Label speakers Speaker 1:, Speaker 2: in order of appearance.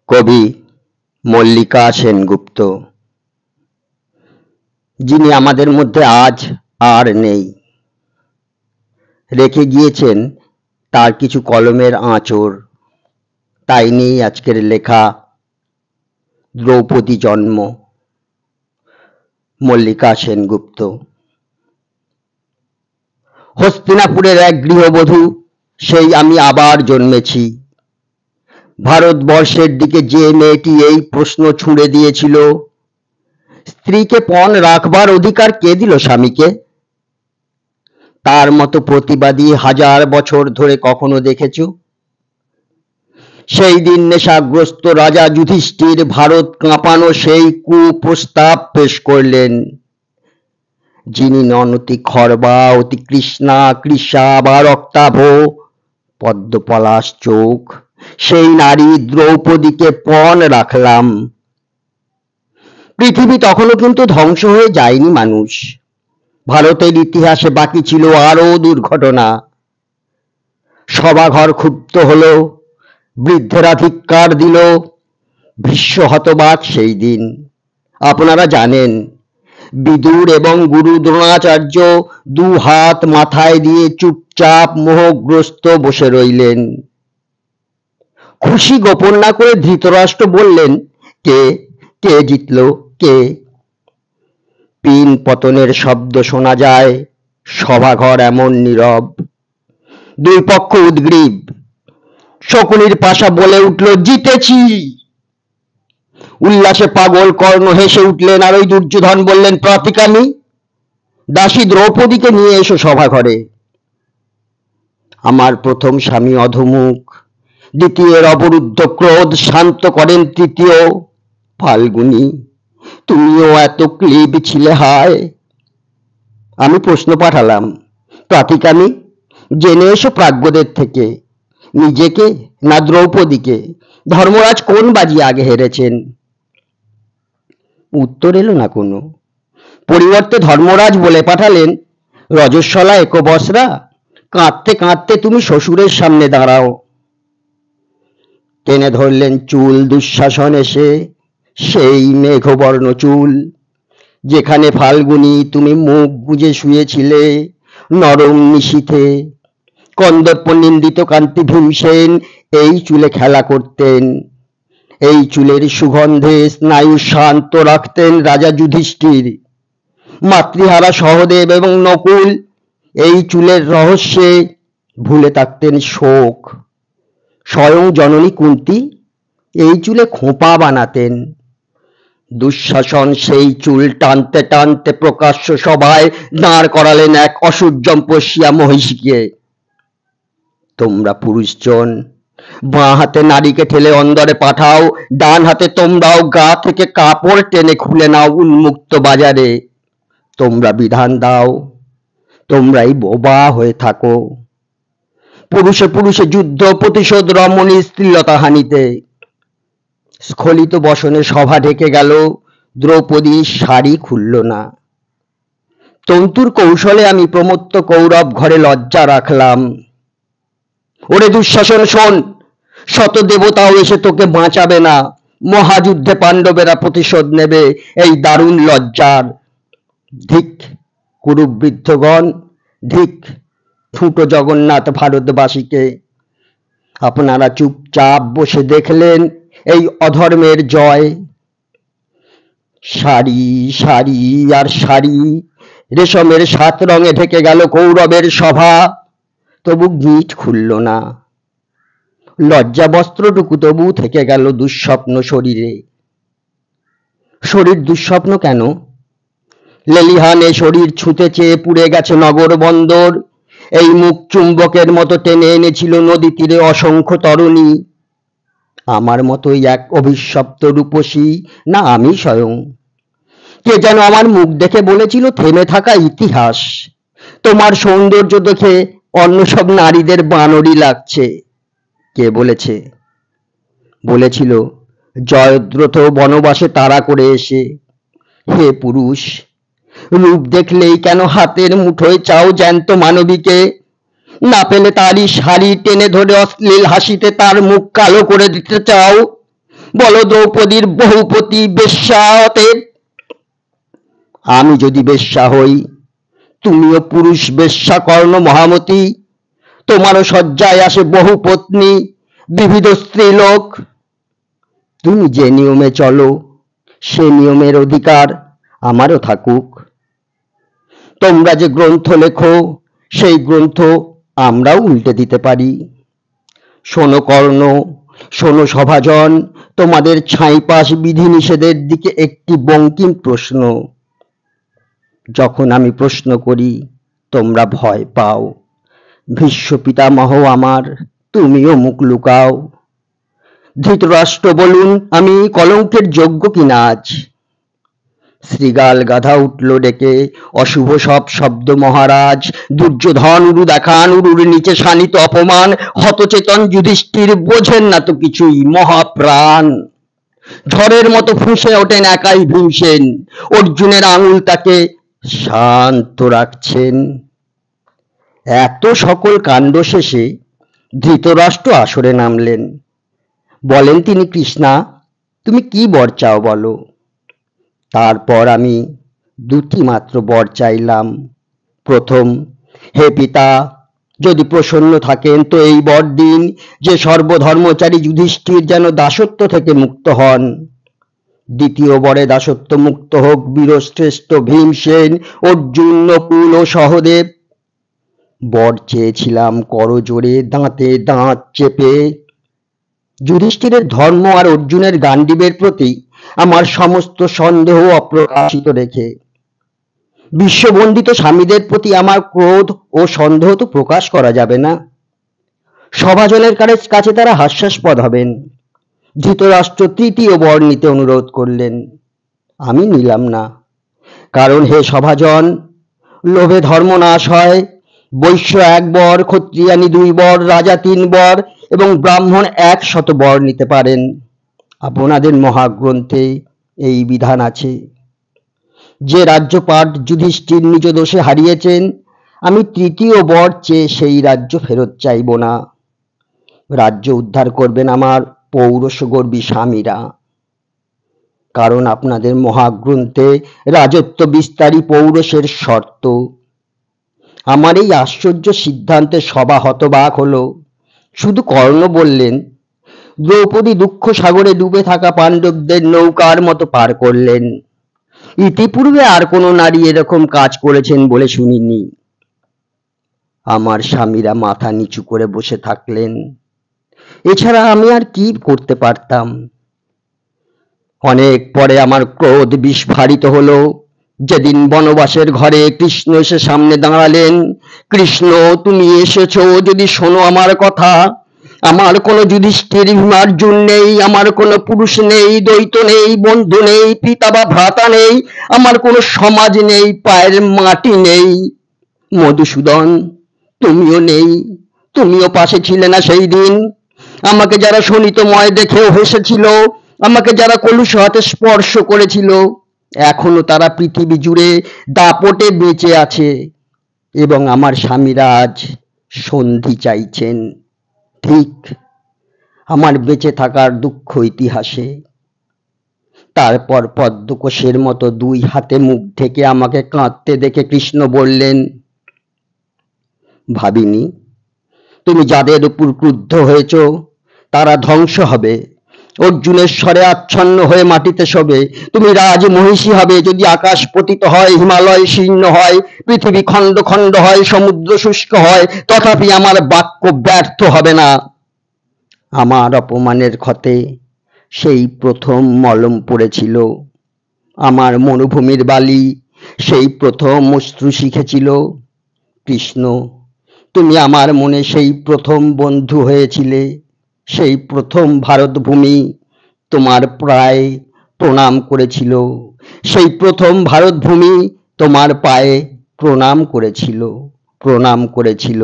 Speaker 1: কবি মল্লিকা সেনগুপ্ত, যিনি আমাদের মধ্যে আজ আর নেই, রেখে গিয়েছেন তার কিছু কলমের আঁচড়। তাই নিয়েই আজকের লেখা দ্রৌপদী জন্ম, মল্লিকা সেনগুপ্ত। হস্তিনাপুরের এক গৃহবধূ সেই আমি আবার জন্মেছি। ভারতবর্ষের দিকে যে মেয়েটি এই প্রশ্ন ছুঁড়ে দিয়েছিল, স্ত্রীকে পণ রাখবার অধিকার কে দিল স্বামীকে, তার মতো প্রতিবাদী হাজার বছর ধরে কখনো দেখেছ? সেই দিন নেশাগ্রস্ত রাজা যুধিষ্ঠির ভারত কাঁপানো সেই কুপ্রস্তাব পেশ করলেন। যিনি নন অতি খর্বা, অতি কৃষ্ণা, কৃষা বা রক্তাভ, পদ্মপলাশ চোখ, সেই নারী দ্রৌপদীকে পণ রাখলাম। পৃথিবী তখনও কিন্তু ধ্বংস হয়ে যায়নি মানুষ। ভারতের ইতিহাসে বাকি ছিল আরো দুর্ঘটনা। সভাঘর ক্ষুব্ধ হলো, বৃদ্ধেরা ধিক্কার দিল। ভীষ্ম হতবাক সেই দিন। আপনারা জানেন, বিদুর এবং গুরু দ্রোণাচার্য দু হাত মাথায় দিয়ে চুপচাপ মোহগ্রস্ত বসে রইলেন। খুশি গোপন না করে ধৃতরাষ্ট্র বললেন, কে কে জিতল, কে? পিন পতনের শব্দ শোনা যায়, সভাঘর এমন নীরব। দুই পক্ষ উদ্গ্রীব। শকুনির পাশা বলে উঠল, জিতেছি। উল্লাসে পাগল কর্ণ হেসে উঠলেন, আর ওই দুর্যোধন বললেন, প্রতিকামী দাসী দ্রৌপদীকে নিয়ে এসো সভাঘরে। আমার প্রথম স্বামী অধমুখ, দ্বিতীয়ের অবরুদ্ধ ক্রোধ শান্ত করেন তৃতীয়। ফাল্গুনী, তুমিও এত ক্লীব ছিলে হায়। আমি প্রশ্ন পাঠালাম, প্রাতিকামী, জেনে এসো প্রাজ্ঞদের থেকে, নিজেকে না দ্রৌপদীকে ধর্মরাজ কোন বাজি আগে হেরেছেন? উত্তর এলো না কোনো। পরিবর্তে ধর্মরাজ বলে পাঠালেন, রজস্বলা একবস্রা, কাঁদতে কাঁদতে তুমি শ্বশুরের সামনে দাঁড়াও। টেনে ধরলেন চুল দুঃশাসন এসে, সেই মেঘবর্ণ চুল, যেখানে ফাল্গুনী তুমি মুখ গুজে শুয়েছিলে নরম নিশীথে। কন্দর্প নিন্দিত কান্তি ভীমসেন এই চুলে খেলা করতেন। এই চুলের সুগন্ধে স্নায়ু শান্ত রাখতেন রাজা যুধিষ্ঠির। মাতৃহারা সহদেব এবং নকুল এই চুলের রহস্যে ভুলে থাকতেন শোক। স্বয়ং জননী কুন্তী এই চুলে খোঁপা বানাতেন। দুঃশাসন সেই চুল টানতে টানতে প্রকাশ্য সভায় দাঁড় করালেন এক অসূর্যম্পসিয়া মহিষীকে। তোমরা পুরুষজন বাঁ হাতে নারীকে ঠেলে অন্দরে পাঠাও, ডান হাতে তোমরাও গা থেকে কাপড় টেনে খুলে নাও উন্মুক্ত বাজারে। তোমরা বিধান দাও, তোমরাই বোবা হয়ে থাকো। পুরুষে পুরুষে যুদ্ধ, প্রতিশোধ রমণী স্ত্রীলতা হানিতে। স্খলিত বসনে সভা ঢেকে গেল, দ্রৌপদী শাড়ি খুলল না। তন্তুর কৌশলে আমি প্রমত্ত কৌরব ঘরে লজ্জা রাখলাম। ওরে দুঃশাসন শোন, শত দেবতাও এসে তোকে বাঁচাবে না। মহাযুদ্ধে পাণ্ডবেরা প্রতিশোধ নেবে এই দারুণ লজ্জার। ধিক কুরুবৃদ্ধগণ, ধিক ঠুঁটো জগন্নাথ ভারতবাসীকে। আপনারা চুপচাপ বসে দেখলেন এই অধর্মের জয়। শাড়ি শাড়ি আর শাড়ি, রেশমের 7 রঙে ঢেকে গেল কৌরবের সভা, তবু গিট খুলল না। লজ্জা বস্ত্রটুকু তবু থেকে গেল দুঃস্বপ্ন শরীরে। শরীর দুঃস্বপ্ন কেন? লেলিহানে শরীর ছুঁতে চেয়ে পুড়ে গেছে নগর বন্দর। এই মুখ চুম্বকের মতো টেনে এনেছিল নদী তীরে অসংখ্য তরুণী। আমার মতোই এক অভিশপ্ত রূপসী, না আমি স্বয়ং? কে যেন আমার মুখ দেখে বলেছিল, থেমে থাকা ইতিহাস। তোমার সৌন্দর্য দেখে অন্য সব নারীদের বানরই লাগছে। কে বলেছে? বলেছিল জয়দ্রথ বনবাসে তাড়া করে এসে, হে পুরুষ, রূপ দেখলেই কেন হাতের মুঠোয় চাও জ্যান্ত মানবীকে? না পেলে তারই শাড়ি টেনে ধরে অশ্লীল হাসিতে তার মুখ কালো করে দিতে চাও। বলো দ্রৌপদীর বহুপতি বেশ্যা অতএব। আমি যদি বেশ্যা হই, তুমিও পুরুষ বেশ্যা কর্ণ মহামতি। তোমারও শয্যায় আসে বহু পত্নী, বিবিধ স্ত্রীলোক। তুমি যে নিয়মে চলো, সে নিয়মের অধিকার আমারও থাকুক। তোমরা যে গ্রন্থ লেখো, সেই গ্রন্থ আমরাও উল্টে দিতে পারি। শোনো কর্ণ, শোনো সভাজন, তোমাদের ছাইপাশ বিধিনিষেধের দিকে একটি বঙ্কিম প্রশ্ন। যখন আমি প্রশ্ন করি, তোমরা ভয় পাও। ভীষ্ম পিতামহ আমার, তুমিও মুখ লুকাও। ধৃতরাষ্ট্র বলুন, আমি কলঙ্কের যোগ্য কিনা আজ? শ্রীগাল গাধা উঠল ডেকে, অশুভ সব শব্দ মহারাজ। দুর্যোধন উরু দেখান, উরুর নিচে শানিত অপমান। হতচেতন যুধিষ্ঠির বোঝেন না তো কিছুই, মহাপ্রাণ। ঝড়ের মতো ফুঁসে ওঠেন একাই ভীমসেন, অর্জুনের আঙুল তাকে শান্ত রাখছেন। এত সকল কাণ্ড শেষে ধৃতরাষ্ট্র আসরে নামলেন। বলেন তিনি, কৃষ্ণা, তুমি কি বর চাও বলো। তারপর আমি দুটি মাত্র বর চাইলাম। প্রথম, হে পিতা, যদি প্রসন্ন থাকেন তো এই বর দিন যে সর্বধর্মচারী যুধিষ্ঠির যেন দাসত্ব থেকে মুক্ত হন। দ্বিতীয় বরে দাসত্ব মুক্ত হোক বীরশ্রেষ্ঠ ভীমসেন, অর্জুন, নকুল ও সহদেব। বর চেয়েছিলাম করজোড়ে, দাঁতে দাঁত চেপে। যুধিষ্ঠিরের ধর্ম আর অর্জুনের গান্ডীবের প্রতি আমার সমস্ত সন্দেহ অপ্রকাশিত রেখে, বিশ্ববন্দিত স্বামীদের প্রতি আমার ক্রোধ ও সন্দেহ তো প্রকাশ করা যাবে না। সভাজনের কাছে তারা হাস্যাস্পদ হবেন। ধৃতরাষ্ট্র তৃতীয় বর নিতে অনুরোধ করলেন। আমি নিলাম না, কারণ হে সভাজন, লোভে ধর্ম নাশ হয়। বৈশ্য 1 বর, ক্ষত্রিয়ানি 2 বর, রাজা 3 বর এবং ব্রাহ্মণ 100 বর নিতে পারেন। আপনাদের মহাগ্রন্থে এই বিধান আছে। যে রাজ্যপাট যুধিষ্ঠির নিজ দোষে হারিয়েছেন, আমি তৃতীয় বর চেয়ে সেই রাজ্য ফেরত চাইব না। রাজ্য উদ্ধার করবেন আমার পৌরুষগর্বী স্বামীরা। কারণ আপনাদের মহাগ্রন্থে রাজত্ব বিস্তারী পৌরুষের শর্ত। আমার এই আশ্চর্য সিদ্ধান্তে সভা হতবাক হলো। শুধু কর্ণ বললেন, দ্রৌপদী দুঃখ সাগরে ডুবে থাকা পাণ্ডবদের নৌকার মতো পার করলেন। ইতিপূর্বে আর কোনো নারী এরকম কাজ করেছেন বলে শুনিনি। আমার স্বামীরা মাথা নিচু করে বসে থাকলেন। এছাড়া আমি আর কি করতে পারতাম? অনেক পরে আমার ক্রোধ বিস্ফারিত হলো, যেদিন বনবাসের ঘরে কৃষ্ণ এসে সামনে দাঁড়ালেন। কৃষ্ণ, তুমি এসেছো যদি শোনো আমার কথা। আমার কোনো যুধিষ্ঠির ভীমার্জুন নেই, আমার কোনো পুরুষ নেই, দ্বৈত নেই, বন্ধু নেই, পিতা বা ভ্রাতা নেই, আমার কোনো সমাজ নেই, পায়ের মাটি নেই। মধুসূদন, তুমিও নেই, তুমিও পাশে ছিলে না সেই দিন। আমাকে যারা শোণিতময় দেখেও হেসেছিল, আমাকে যারা কলুষ হাতে স্পর্শ করেছিল, এখনো তারা পৃথিবী জুড়ে দাপটে বেঁচে আছে এবং আমার স্বামীরা আজ সন্ধি চাইছেন। ঠিক আমার বেঁচে থাকার দুঃখ ইতিহাসে। তারপর পদ্মকোষের মতো 2 হাতে মুখ ঢেকে আমাকে কাঁদতে দেখে কৃষ্ণ বললেন, ভাবিনি, তুমি যাদের উপর ক্রুদ্ধ হয়েছ তারা ধ্বংস হবে, অর্জুনের স্বরে আচ্ছন্ন হয়ে মাটিতে শোবে। তুমি রাজ মহিষী হবে যদি আকাশ পতিত হয়, হিমালয় শীর্ণ হয়, পৃথিবী খণ্ড খণ্ড হয়, সমুদ্র শুষ্ক হয়, তথাপি আমার বাক্য ব্যর্থ হবে না। আমার অপমানের ক্ষতে সেই প্রথম মলম পড়েছিল। আমার মরুভূমির বালি সেই প্রথম অশ্রু শিখেছিল। কৃষ্ণ, তুমি আমার মনে সেই প্রথম বন্ধু হয়েছিলে। সেই প্রথম ভারতভূমি তোমার প্রায় প্রণাম করেছিল। সেই প্রথম ভারতভূমি তোমার পায়ে প্রণাম করেছিল।